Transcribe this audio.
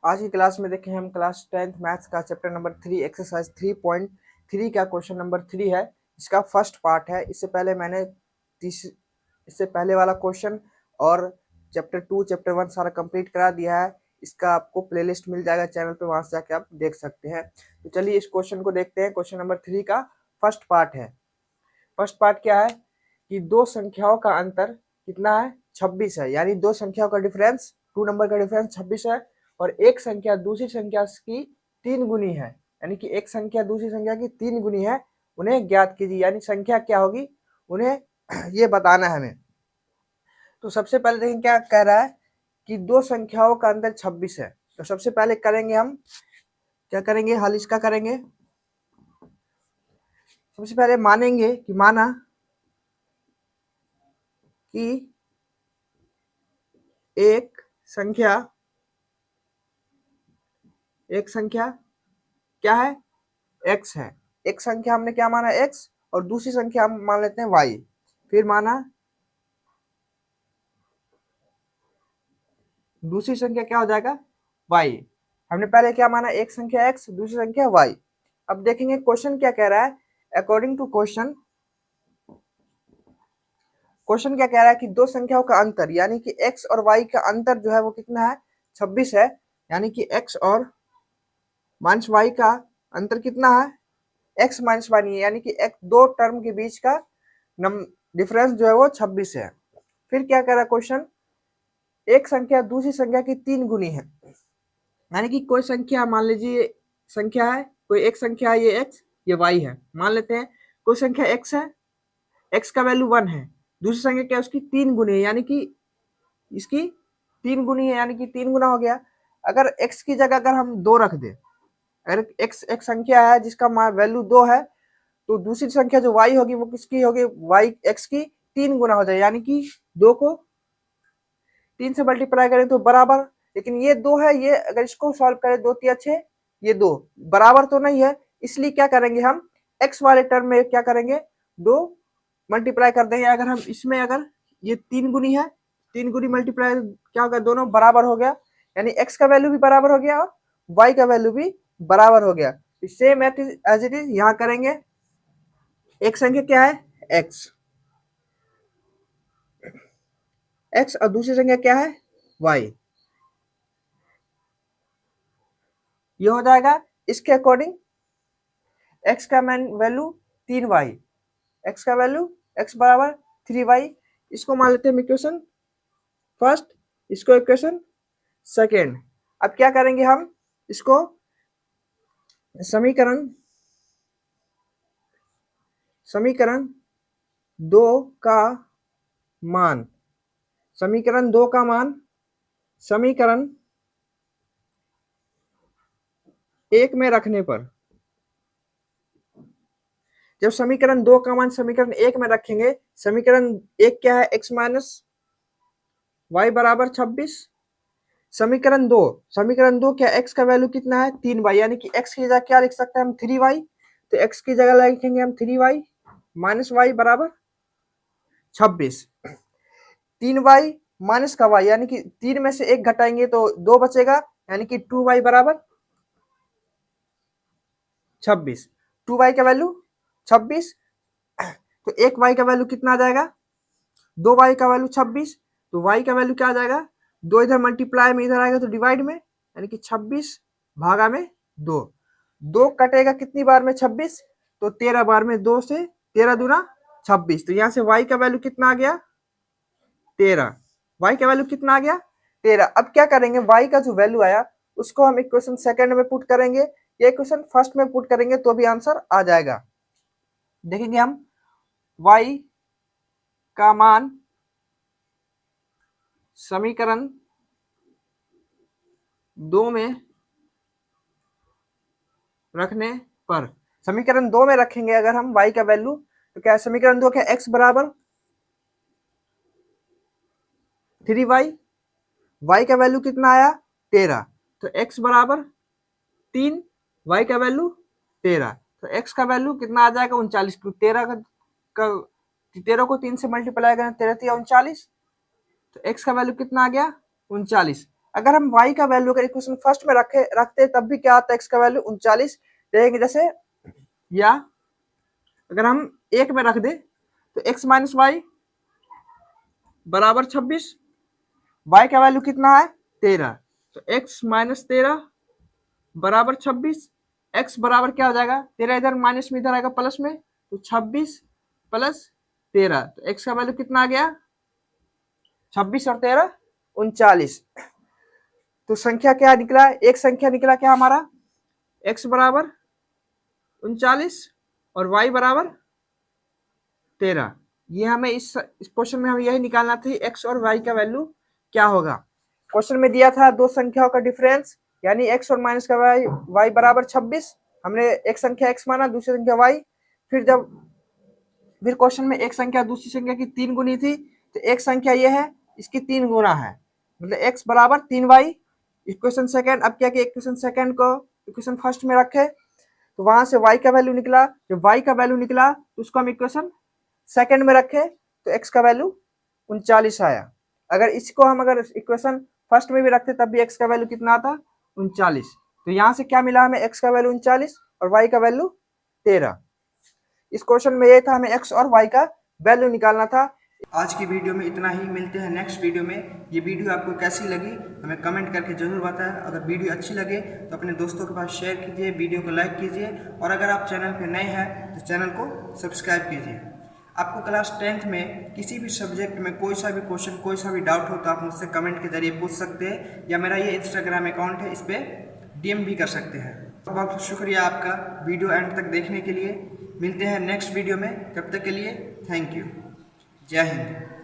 आज की क्लास में देखें हम क्लास 10th मैथ्स का चैप्टर नंबर 3 एक्सरसाइज 3.3 का क्वेश्चन नंबर 3 है। इसका फर्स्ट पार्ट है। इससे पहले मैंने इससे पहले वाला क्वेश्चन और चैप्टर 2 चैप्टर 1 सारा कंप्लीट करा दिया है। इसका आपको प्लेलिस्ट मिल जाएगा चैनल पे, वहां से जाके आप देख सकते हैं। तो चलिए इस क्वेश्चन को देखते हैं। क्वेश्चन नंबर 3 का फर्स्ट पार्ट है। फर्स्ट पार्ट क्या है कि दो संख्याओं का अंतर कितना है, 26 है। यानी दो संख्याओं का डिफरेंस, 2 नंबर का डिफरेंस 26 है और एक संख्या दूसरी संख्या की 3 गुनी है। यानी कि एक संख्या दूसरी संख्या की 3 गुनी है, उन्हें ज्ञात कीजिए। यानी संख्या क्या होगी उन्हें ये बताना है हमें। तो सबसे पहले देखें क्या कह रहा है कि दो संख्याओं का अंतर 26 है। तो सबसे पहले करेंगे हम क्या करेंगे, हल इसका करेंगे। सबसे पहले मानेंगे कि माना कि एक संख्या क्या है, x है। एक संख्या हमने क्या माना, x, और दूसरी संख्या हम मान लेते हैं y। फिर माना दूसरी संख्या क्या हो जाएगा, y। हमने पहले क्या माना, एक संख्या x, दूसरी संख्या y। अब देखेंगे क्वेश्चन क्या कह रहा है। अकॉर्डिंग टू क्वेश्चन क्या कह रहा है कि दो संख्याओं का अंतर यानी कि x और y का अंतर जो है वो कितना है, 26 है। यानी कि x और माइनस y का अंतर कितना है, x माइनस y नहीं है। यानी कि एक दो टर्म के बीच का डिफरेंस जो है वो 26 है। फिर क्या कह रहा है क्वेश्चन, एक संख्या दूसरी संख्या की 3 गुनी है। यानी कि कोई संख्या मान लीजिए संख्या है, कोई एक संख्या है, ये x ये y है, मान लेते हैं। कोई संख्या x है, x का वैल्यू 1 है। दूसरी संख्या क्या है, उसकी 3 गुनी है, यानी कि इसकी 3 गुनी है, यानी कि 3 गुना हो गया। अगर x की जगह अगर हम 2 रख दें, अगर x एक संख्या है जिसका वैल्यू 2 है, तो दूसरी संख्या जो y होगी वो किसकी होगी, y x की 3 गुना हो जाए। यानी कि 2 को 3 से मल्टीप्लाई करें तो बराबर, लेकिन ये 2 है, ये अगर इसको सॉल्व करें 2 3 6, ये 2 बराबर तो नहीं है। इसलिए क्या करेंगे हम, x वाले टर्म में क्या करेंगे, 2 मल्टीप्लाई कर देंगे। अगर हम इसमें अगर ये 3 गुनी है, 3 गुनी मल्टीप्लाई क्या होगा, दोनों बराबर हो गया। यानी x का वैल्यू भी बराबर हो गया और y का वैल्यू भी बराबर हो गया। सेम एज इट इज यहाँ करेंगे। एक संख्या क्या है, x और दूसरी संख्या क्या है, y। ये हो जाएगा इसके अकॉर्डिंग x का मान वैल्यू 3y, x का वैल्यू x बराबर 3y। इसको मान लेते हैं इक्वेशन फर्स्ट, इसको इक्वेशन सेकेंड। अब क्या करेंगे हम, इसको समीकरण 2 का मान, समीकरण 2 का मान समीकरण 1 में रखने पर, जब समीकरण 2 का मान समीकरण 1 में रखेंगे, समीकरण 1 क्या है, x माइनस y बराबर 26। समीकरण 2 क्या, x का वैल्यू कितना है, 3y। यानी कि x की जगह क्या लिख सकते हैं हम, 3y। तो x की जगह लिखेंगे हम 3y माइनस y बराबर 26। 3y माइनस का y, यानी कि 3 में से 1 घटाएंगे तो 2 बचेगा, यानी कि 2y बराबर 26। 2y का वैल्यू 26, तो 1y का वैल्यू कितना आ जाएगा, 2y का वैल्यू 26। तो y का वैल्यू क्या आ जाएगा, 2 इधर मल्टीप्लाई में इधर आएगा तो डिवाइड में, यानी कि 26 भागा में 2। 2 कटेगा कितनी बार में, 26, तो 13 बार में 2 से 13 दूना 26। तो यहाँ से y का वैल्यू कितना आ गया, 13। y का वैल्यू कितना आ गया, 13। अब क्या करेंगे, y का जो वैल्यू आया उसको हम इक्वेशन सेकंड में पुट करेंगे या इक्वेशन फर्स्ट में पुट करेंगे तो भी आंसर आ जाएगा। देखेंगे हम y का मान समीकरण 2 में रखने पर, समीकरण 2 में रखेंगे अगर हम y का वैल्यू, तो क्या है, समीकरण 2 क्या, x बराबर 3y, y का वैल्यू कितना आया 13, तो x बराबर 3, y का वैल्यू 13, तो x का वैल्यू कितना आ जाएगा 39। 13 को 3 से मल्टीप्लाई करें, 13 39, तो x का वैल्यू कितना आ गया 39। अगर हम y का वैल्यू अगर इक्वेशन फर्स्ट में रखते तब भी क्या आता है, x का वैल्यू 39 रहेंगे। जैसे या अगर हम 1 में रख दे तो x माइनस वाई बराबर 26, y का वैल्यू कितना है 13, तो x माइनस 13 बराबर 26, x बराबर क्या हो जाएगा 13 इधर माइनस में इधर आएगा प्लस में, तो 26 प्लस 13, तो x का वैल्यू कितना आ गया 26 और 13 39। तो संख्या क्या निकला, एक संख्या निकला क्या हमारा x बराबर 39 और y बराबर 13। ये हमें इस क्वेश्चन में हमें यही निकालना था x और y का वैल्यू क्या होगा। क्वेश्चन में दिया था दो संख्याओं का डिफरेंस यानी x और माइनस का y बराबर 26, हमने एक संख्या x माना दूसरी संख्या y, फिर क्वेश्चन में एक संख्या दूसरी संख्या की 3 गुनी थी, तो एक संख्या ये है इसकी 3 गुना है, मतलब x बराबर 3y। इक्वेशन सेकंड, अब क्या कि इक्वेशन सेकंड को इक्वेशन फर्स्ट में रखे तो वहां से y का वैल्यू निकला, जब y का वैल्यू निकला तो उसको हम इक्वेशन सेकंड में रखे तो x का वैल्यू 39 आया। अगर इसको हम अगर इक्वेशन फर्स्ट में भी रखते तब भी x का वैल्यू कितना आता 39। तो यहाँ से क्या मिला हमें, x का वैल्यू 39 और y का वैल्यू 13। इस क्वेश्चन में ये था हमें x और y का वैल्यू निकालना था। आज की वीडियो में इतना ही, मिलते हैं नेक्स्ट वीडियो में। ये वीडियो आपको कैसी लगी हमें कमेंट करके जरूर बताएं। अगर वीडियो अच्छी लगे तो अपने दोस्तों के पास शेयर कीजिए, वीडियो को लाइक कीजिए और अगर आप चैनल पर नए हैं तो चैनल को सब्सक्राइब कीजिए। आपको क्लास 10th में किसी भी सब्जेक्ट में कोई सा भी क्वेश्चन कोई सा भी डाउट हो तो आप मुझसे कमेंट के जरिए पूछ सकते हैं, या मेरा ये इंस्टाग्राम अकाउंट है इस पर DM भी कर सकते हैं। बहुत बहुत शुक्रिया आपका वीडियो एंड तक देखने के लिए। मिलते हैं नेक्स्ट वीडियो में, तब तक के लिए थैंक यू। जय हिंद।